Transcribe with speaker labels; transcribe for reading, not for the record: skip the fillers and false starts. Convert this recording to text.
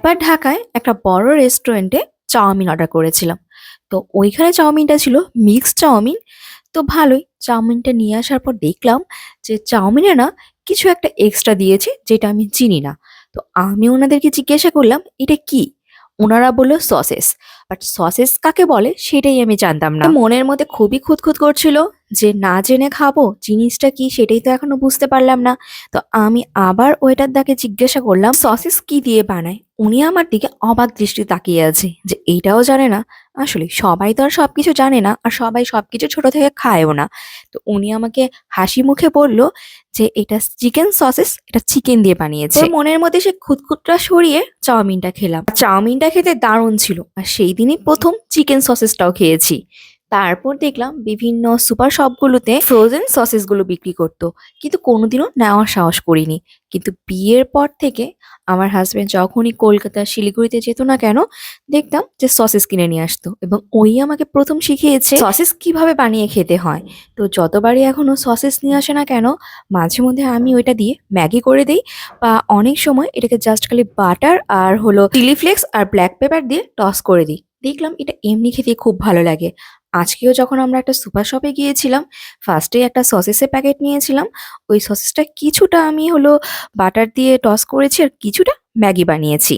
Speaker 1: এবার ঢাকায় একটা বড় রেস্টুরেন্টে চাউমিন অর্ডার করেছিলাম। তো ওইখানে চাউমিনটা ছিল মিক্সড চাউমিন। তো ভালোই, চাউমিনটা নিয়ে আসার পর দেখলাম যে চাউমিনে না কিছু একটা এক্সট্রা দিয়েছে যেটা আমি চিনি না। তো আমি ওনাদেরকে জিজ্ঞাসা করলাম এটা কি। ওনারা বললো সসেস। বাট সসেস কাকে বলে সেটাই আমি জানতাম না। মনের মধ্যে খুবই খুঁতখুত করছিল যে না জেনে খাবো জিনিসটা কি সেটাই তো এখনো বুঝতে পারলাম না। তো আমি আবার ওয়েটারদাকে জিজ্ঞাসা করলাম সসেস কি দিয়ে বানায়। উনি আমার দিকে অবাক দৃষ্টি তাকিয়ে আছে যে এইটাও জানে না। আসলে সবাই তো আর সবকিছু জানে না, আর সবাই সবকিছু ছোট থেকে খায়ও না। তো উনি আমাকে হাসি মুখে বলল যে এটা চিকেন সসেস, এটা চিকেন দিয়ে বানিয়েছে। ওর মনের মধ্যে সে খুঁতখুঁতটা সরিয়ে চাউমিনটা খেলাম। আর চাউমিনটা খেতে দারুণ ছিল, আর সেই দিনই প্রথম চিকেন সসেসটাও খেয়েছি। তারপর দেখলাম বিভিন্ন সুপার শপগুলোতে ফ্রোজেন সসেসগুলো বিক্রি করতো, কিন্তু কোনোদিনও নেওয়ার সাহস করিনি। কিন্তু বিয়ের পর থেকে আমার হাজবেন্ড যখনই কলকাতা শিলিগুড়িতে যেত না কেন, দেখতাম যে সসেস কিনে নিয়ে আসতো, এবং ওই আমাকে প্রথম শিখিয়েছে সসেস কিভাবে বানিয়ে খেতে হয়। তো যতবারই এখনো সসেস নিয়ে আসে না কেন, মাঝে মধ্যে আমি ওইটা দিয়ে ম্যাগি করে দিই, বা অনেক সময় এটাকে জাস্ট খালি বাটার আর হলো চিলি ফ্লেক্স আর ব্ল্যাক পেপার দিয়ে টস করে দিই। দেখলাম এটা এমনি খেতে খুব ভালো লাগে। আজকেও যখন আমরা একটা সুপার শপে গিয়েছিলাম, ফার্স্টে একটা সসেসের প্যাকেট নিয়েছিলাম। ওই সসেসটা কিছুটা আমি হলো বাটার দিয়ে টস করেছি, আর কিছুটা ম্যাগি বানিয়েছি।